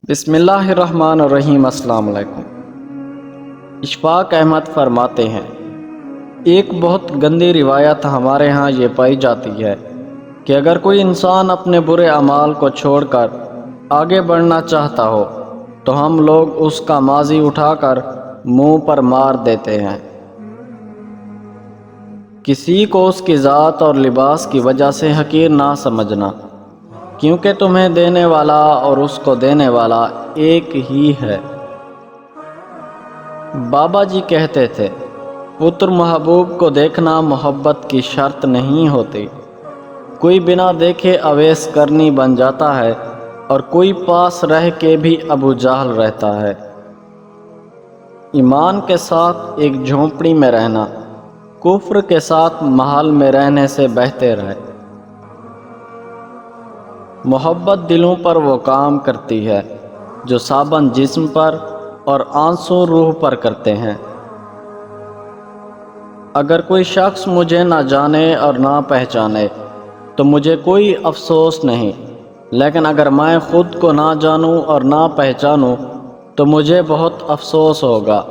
بسم اللہ الرحمن الرحیم۔ السلام علیکم۔ اشفاق احمد فرماتے ہیں، ایک بہت گندی روایت ہمارے ہاں یہ پائی جاتی ہے کہ اگر کوئی انسان اپنے برے اعمال کو چھوڑ کر آگے بڑھنا چاہتا ہو تو ہم لوگ اس کا ماضی اٹھا کر منہ پر مار دیتے ہیں۔ کسی کو اس کی ذات اور لباس کی وجہ سے حقیر نہ سمجھنا، کیونکہ تمہیں دینے والا اور اس کو دینے والا ایک ہی ہے۔ بابا جی کہتے تھے، پتر محبوب کو دیکھنا محبت کی شرط نہیں ہوتی۔ کوئی بنا دیکھے اویس کرنی بن جاتا ہے اور کوئی پاس رہ کے بھی ابو جہل رہتا ہے۔ ایمان کے ساتھ ایک جھونپڑی میں رہنا کفر کے ساتھ محل میں رہنے سے بہتر ہے۔ محبت دلوں پر وہ کام کرتی ہے جو صابن جسم پر اور آنسو روح پر کرتے ہیں۔ اگر کوئی شخص مجھے نہ جانے اور نہ پہچانے تو مجھے کوئی افسوس نہیں، لیکن اگر میں خود کو نہ جانوں اور نہ پہچانوں تو مجھے بہت افسوس ہوگا۔